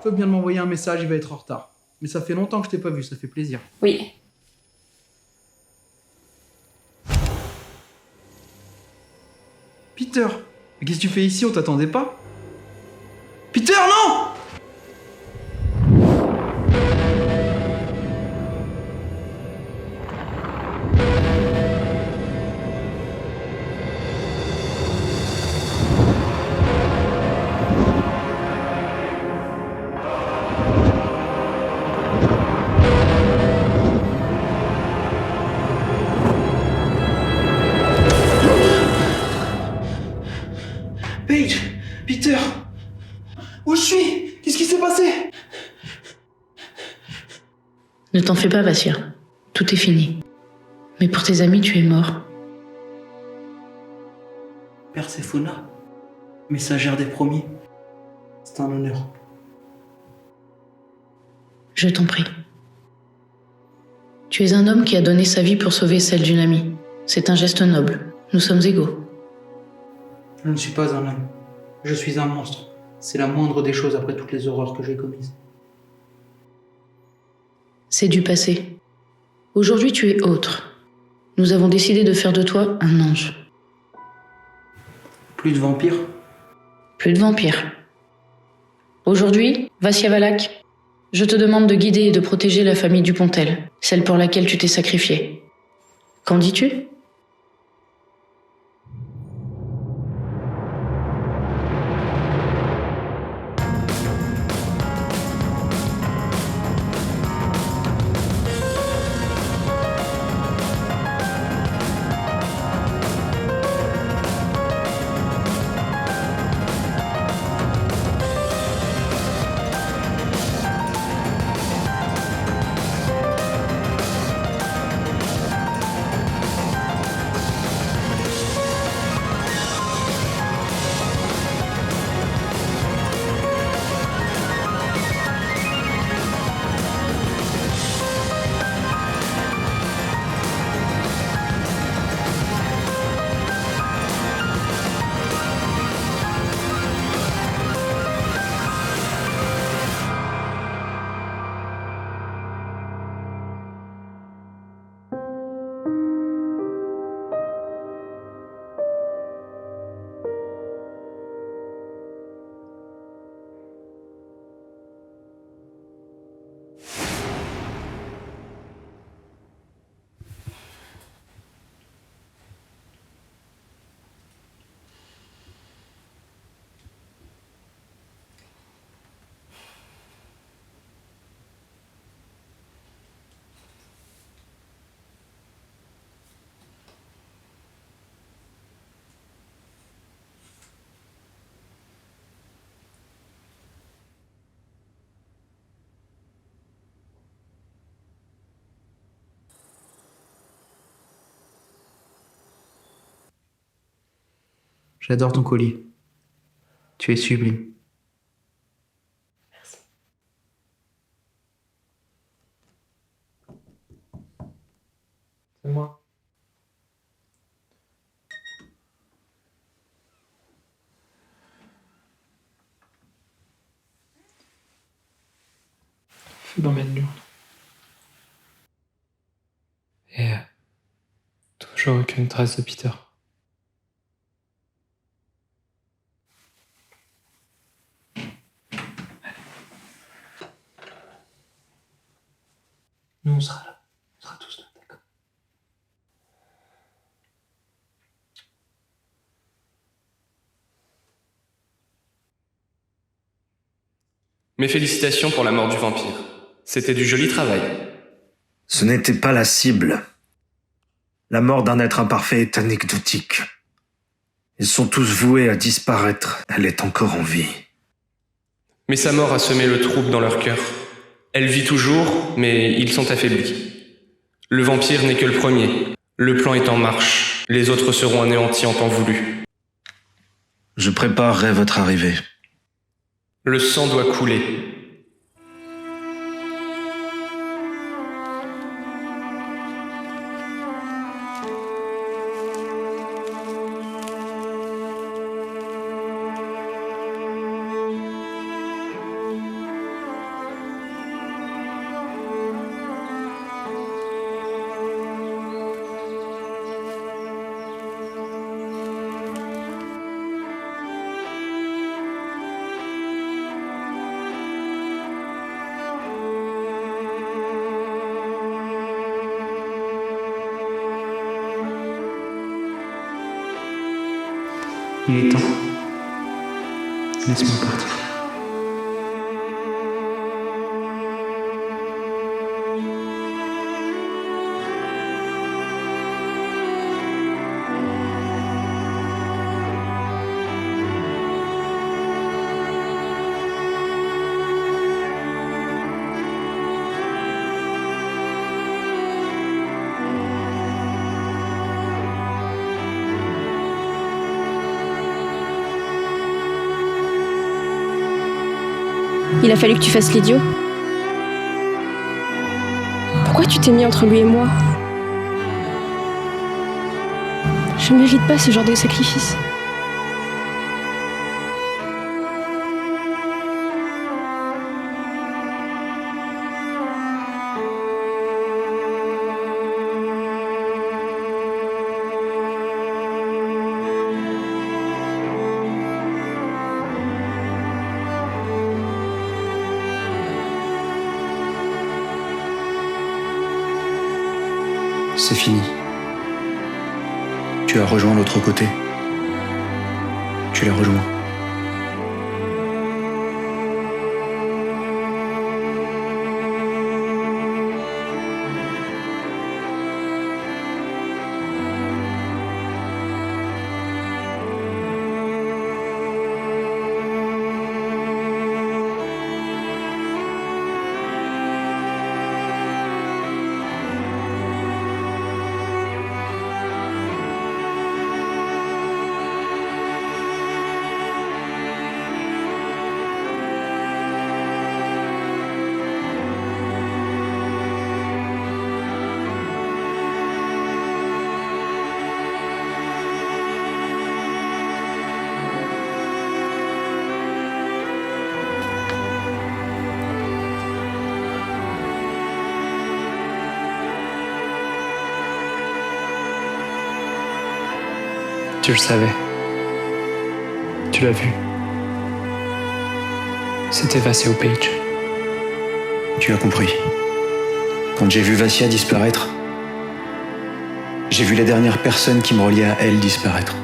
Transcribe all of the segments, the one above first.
Faut bien de m'envoyer un message, il va être en retard. Mais ça fait longtemps que je t'ai pas vu, ça fait plaisir. Oui. Peter, mais qu'est-ce que tu fais ici? On t'attendait pas? Peter, non! Paige! Peter! Où je suis? Qu'est-ce qui s'est passé? Ne t'en fais pas, Vassia. Tout est fini. Mais pour tes amis, tu es mort. Perséphona, messagère des promis. C'est un honneur. Je t'en prie. Tu es un homme qui a donné sa vie pour sauver celle d'une amie. C'est un geste noble. Nous sommes égaux. Je ne suis pas un homme. Je suis un monstre. C'est la moindre des choses après toutes les horreurs que j'ai commises. C'est du passé. Aujourd'hui, tu es autre. Nous avons décidé de faire de toi un ange. Plus de vampires? Plus de vampires. Aujourd'hui, Vassia Valak, je te demande de guider et de protéger la famille Dupontel, celle pour laquelle tu t'es sacrifié. Qu'en dis-tu ? J'adore ton collier. Tu es sublime. Merci. C'est moi. Fais dans Lune. Et toujours aucune trace de Peter. Nous, on sera là. On sera tous là, d'accord? Mes félicitations pour la mort du vampire. C'était du joli travail. Ce n'était pas la cible. La mort d'un être imparfait est anecdotique. Ils sont tous voués à disparaître. Elle est encore en vie. Mais sa mort a semé le trouble dans leur cœur. Elle vit toujours, mais ils sont affaiblis. Le vampire n'est que le premier. Le plan est en marche. Les autres seront anéantis en temps voulu. Je préparerai votre arrivée. Le sang doit couler. Il est temps. Laisse-moi partir. Il a fallu que tu fasses l'idiot. Pourquoi tu t'es mis entre lui et moi? Je ne mérite pas ce genre de sacrifice. C'est fini. Tu as rejoint l'autre côté. Tu l'as rejoint. Tu le savais. Tu l'as vu. C'était Vassia ou Paige. Tu as compris. Quand j'ai vu Vassia disparaître, j'ai vu la dernière personne qui me reliait à elle disparaître.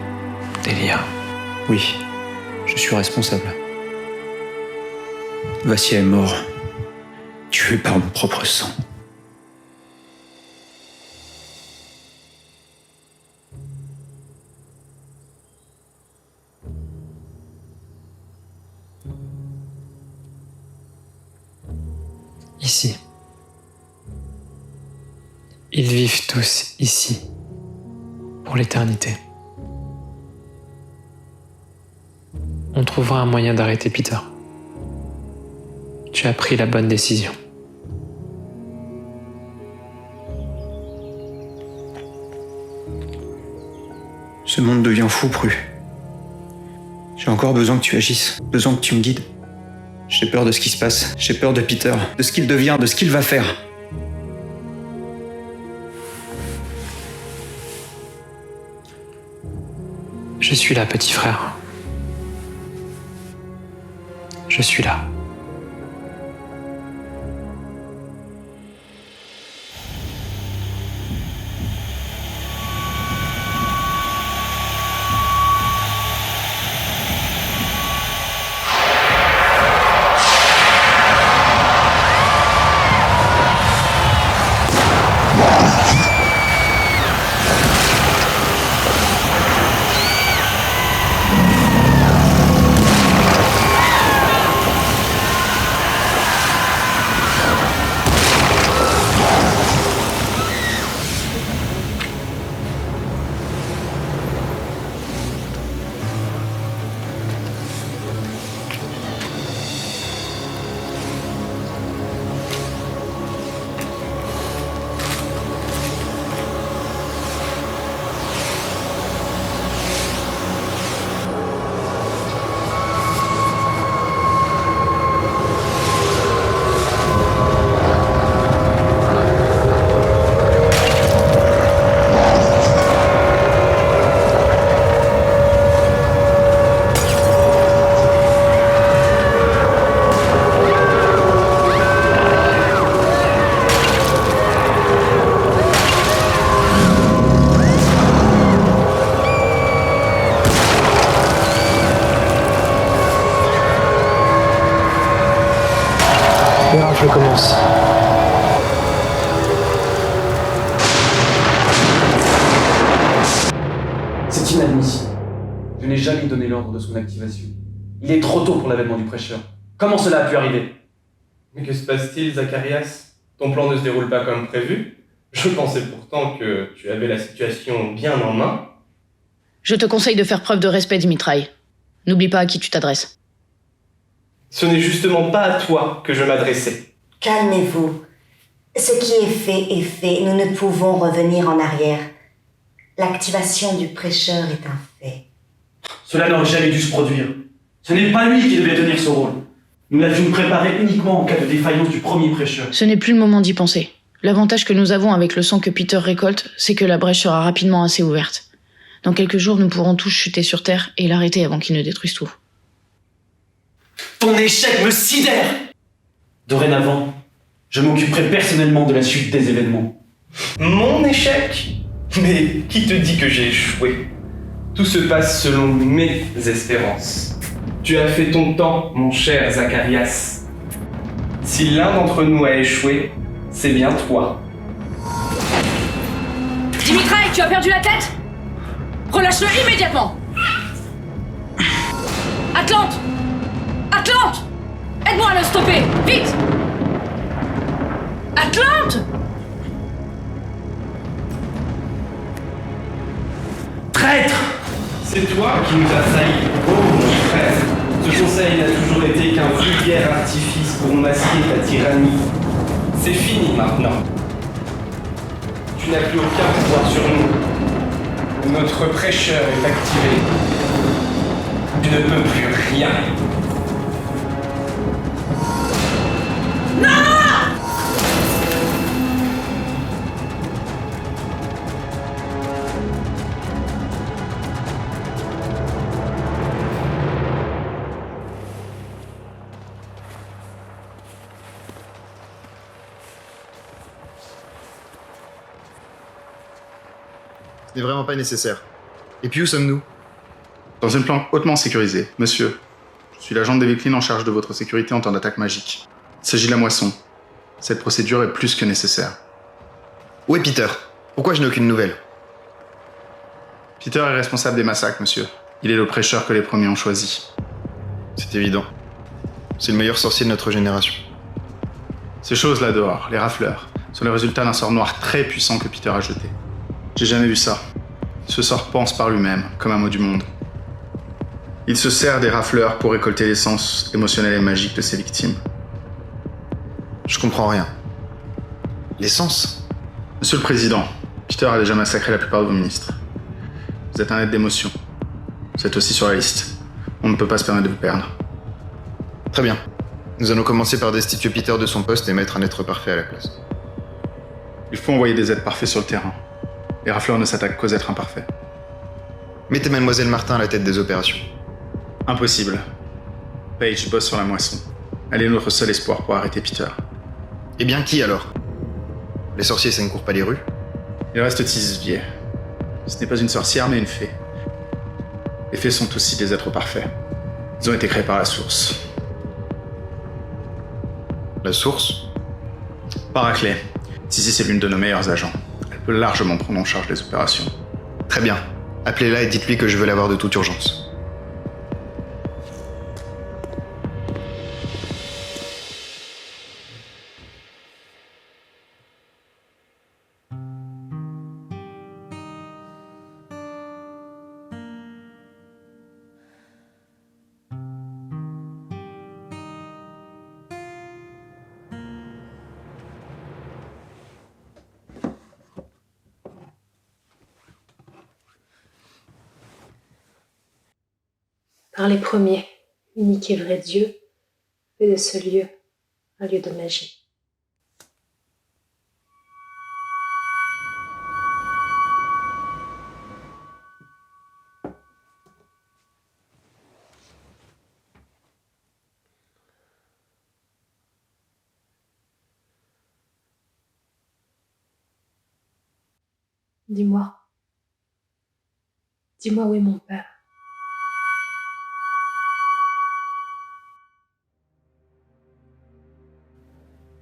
Délire. Oui, je suis responsable. Vassia est mort, tué par mon propre sang. Ici. Ils vivent tous ici, pour l'éternité. On trouvera un moyen d'arrêter Peter. Tu as pris la bonne décision. Ce monde devient fou, Pru. J'ai encore besoin que tu agisses, besoin que tu me guides. J'ai peur de ce qui se passe, j'ai peur de Peter, de ce qu'il devient, de ce qu'il va faire. Je suis là, petit frère. Je suis là. Je commence. C'est inadmissible. Je n'ai jamais donné l'ordre de son activation. Il est trop tôt pour l'avènement du prêcheur. Comment cela a pu arriver? Mais que se passe-t-il, Zacharias? Ton plan ne se déroule pas comme prévu? Je pensais pourtant que tu avais la situation bien en main. Je te conseille de faire preuve de respect, Dimitraï. N'oublie pas à qui tu t'adresses. Ce n'est justement pas à toi que je m'adressais. Calmez-vous. Ce qui est fait. Nous ne pouvons revenir en arrière. L'activation du prêcheur est un fait. Cela n'aurait jamais dû se produire. Ce n'est pas lui qui devait tenir ce rôle. Nous l'avions préparé uniquement en cas de défaillance du premier prêcheur. Ce n'est plus le moment d'y penser. L'avantage que nous avons avec le sang que Peter récolte, c'est que la brèche sera rapidement assez ouverte. Dans quelques jours, nous pourrons tous chuter sur Terre et l'arrêter avant qu'il ne détruise tout. Ton échec me sidère! Dorénavant, je m'occuperai personnellement de la suite des événements. Mon échec? Mais qui te dit que j'ai échoué? Tout se passe selon mes espérances. Tu as fait ton temps, mon cher Zacharias. Si l'un d'entre nous a échoué, c'est bien toi. Dimitraï, tu as perdu la tête? Relâche-le immédiatement! Atlante! Atlante! Aide-moi à le stopper! Vite! Atlante! Traître! C'est toi qui nous as trahis, oh mon frère. Ce conseil n'a toujours été qu'un vulgaire artifice pour masquer ta tyrannie. C'est fini maintenant. Tu n'as plus aucun pouvoir sur nous. Notre prêcheur est activé. Tu ne peux plus rien. Ce n'est vraiment pas nécessaire. Et puis où sommes-nous? Dans une planque hautement sécurisée. Monsieur, je suis l'agent de David en charge de votre sécurité en temps d'attaque magique. Il s'agit de la moisson. Cette procédure est plus que nécessaire. Où est Peter? Pourquoi je n'ai aucune nouvelle? Peter est responsable des massacres, monsieur. Il est le prêcheur que les premiers ont choisi. C'est évident. C'est le meilleur sorcier de notre génération. Ces choses là dehors, les rafleurs, sont le résultat d'un sort noir très puissant que Peter a jeté. J'ai jamais vu ça. Ce sort pense par lui-même, comme un mot du monde. Il se sert des rafleurs pour récolter l'essence émotionnelle et magique de ses victimes. Je comprends rien. L'essence? Monsieur le Président, Peter a déjà massacré la plupart de vos ministres. Vous êtes un être d'émotion. Vous êtes aussi sur la liste. On ne peut pas se permettre de vous perdre. Très bien. Nous allons commencer par destituer Peter de son poste et mettre un être parfait à la place. Il faut envoyer des êtres parfaits sur le terrain. Les rafleurs ne s'attaquent qu'aux êtres imparfaits. Mettez Mademoiselle Martin à la tête des opérations. Impossible. Paige bosse sur la moisson. Elle est notre seul espoir pour arrêter Peter. Eh bien, qui alors? Les sorciers, ça ne court pas les rues? Il reste Tisvier. Ce n'est pas une sorcière, mais une fée. Les fées sont aussi des êtres parfaits. Ils ont été créés par la source. La source? Paraclet. Tizi, c'est l'une de nos meilleurs agents. Elle peut largement prendre en charge les opérations. Très bien. Appelez-la et dites-lui que je veux la voir de toute urgence. Par les premiers, unique et vrai Dieu, fais de ce lieu un lieu de magie. Dis-moi. Dis-moi où est mon père.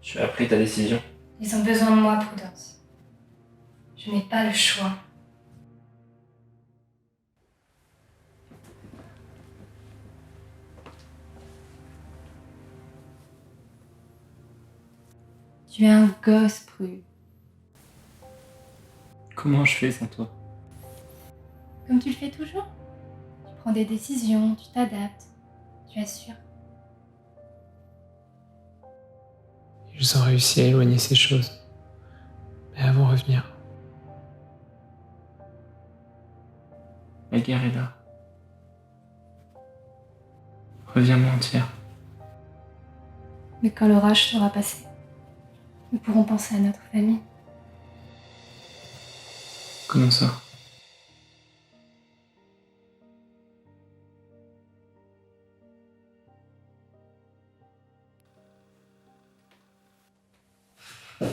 Tu as pris ta décision. Ils ont besoin de moi, Prudence. Je n'ai pas le choix. Tu es un gosse, Pru. Comment je fais sans toi? Comme tu le fais toujours. Tu prends des décisions, tu t'adaptes, tu assures. Ils ont réussi à éloigner ces choses. Mais elles vont revenir. La guerre est là. Reviens-moi entière. Mais quand l'orage sera passé, nous pourrons penser à notre famille. Comment ça?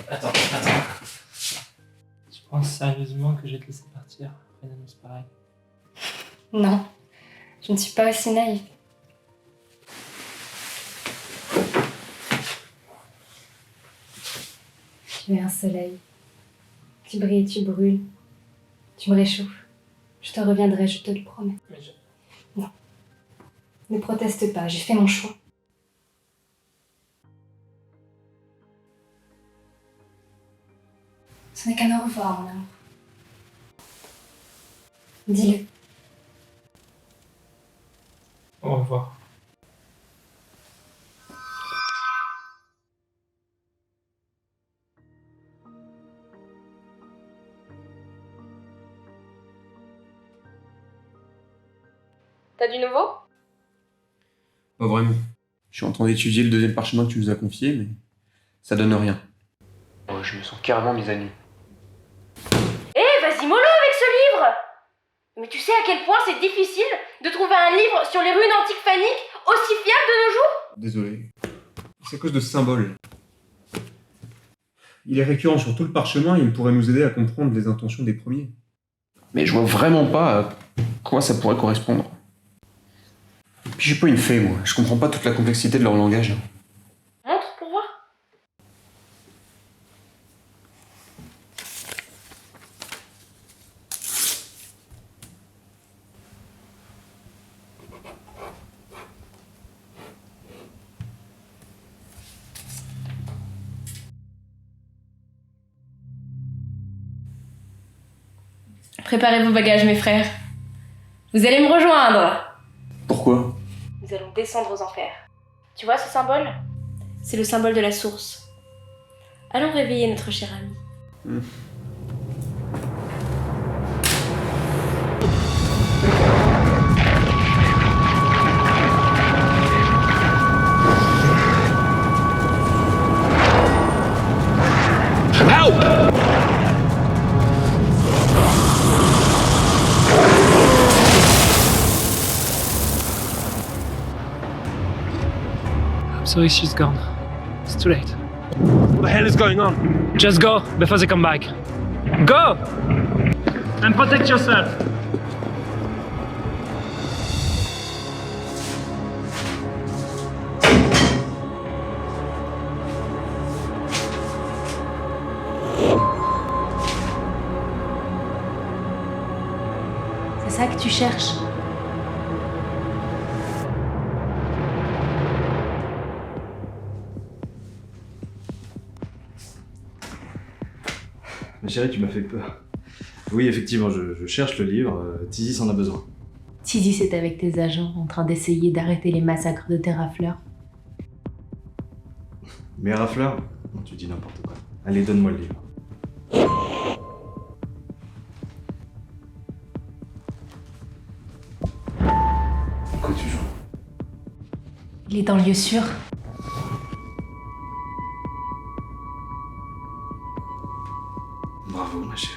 Attends. Tu penses sérieusement que je vais te laisser partir après une annonce pareille? Non, je ne suis pas aussi naïve. Tu es un soleil. Tu brilles, tu brûles. Tu me réchauffes. Je te reviendrai, je te le promets. Non. Ne proteste pas, j'ai fait mon choix. Ce n'est qu'un au revoir, mon amour. Dis-le. Au revoir. T'as du nouveau? Pas vraiment. Je suis en train d'étudier le deuxième parchemin que tu nous as confié, mais ça donne rien. Je me sens carrément mis à nu. Vas-y mollo avec ce livre! Mais tu sais à quel point c'est difficile de trouver un livre sur les runes antiques phanniques aussi fiable de nos jours? Désolé. C'est à cause de ce symbole. Il est récurrent sur tout le parchemin et il pourrait nous aider à comprendre les intentions des premiers. Mais je vois vraiment pas à quoi ça pourrait correspondre. Puis je suis pas une fée, moi. Je comprends pas toute la complexité de leur langage. Montre pour voir. Préparez vos bagages, mes frères. Vous allez me rejoindre. Pourquoi? Nous allons descendre aux enfers. Tu vois ce symbole? C'est le symbole de la source. Allons réveiller notre cher ami. I'm sorry she's gone. It's too late. What the hell is going on? Just go before they come back. Go! And protect yourself. C'est ça que tu cherches? Ma chérie, tu m'as fait peur. Oui, effectivement, je cherche le livre. Tisis en a besoin. Tisis est avec tes agents en train d'essayer d'arrêter les massacres de tes rafleurs. Mes rafleurs? Non, tu dis n'importe quoi. Allez, donne-moi le livre. Quoi tu joues? Il est en lieu sûr. Bravo, ma chérie.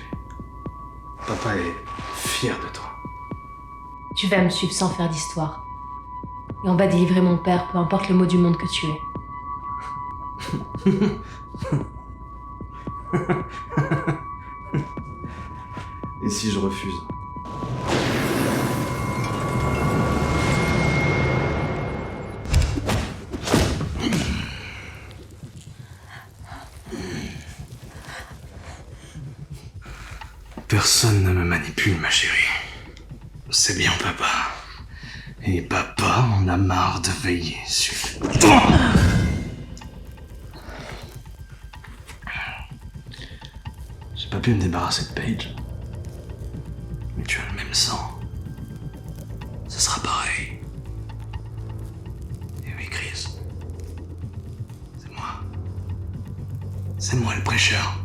Papa est fier de toi. Tu vas me suivre sans faire d'histoire. Et on va délivrer mon père, peu importe le mot du monde que tu es. Et si je refuse? Personne ne me manipule, ma chérie. C'est bien papa. Et papa en a marre de veiller sur... J'ai pas pu me débarrasser de Paige. Mais tu as le même sang. Ce sera pareil. Et oui, Chris. C'est moi. C'est moi le prêcheur.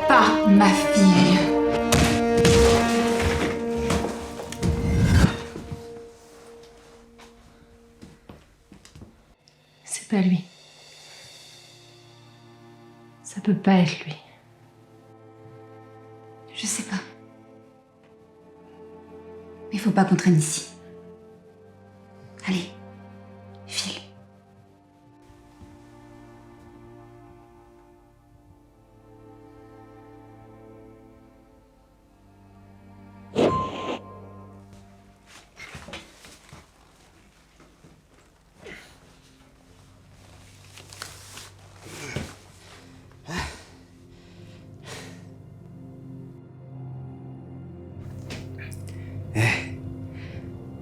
Pas ma fille. C'est pas lui. Ça peut pas être lui. Je sais pas. Mais faut pas qu'on traîne ici. Allez, file.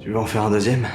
Tu veux en faire un deuxième?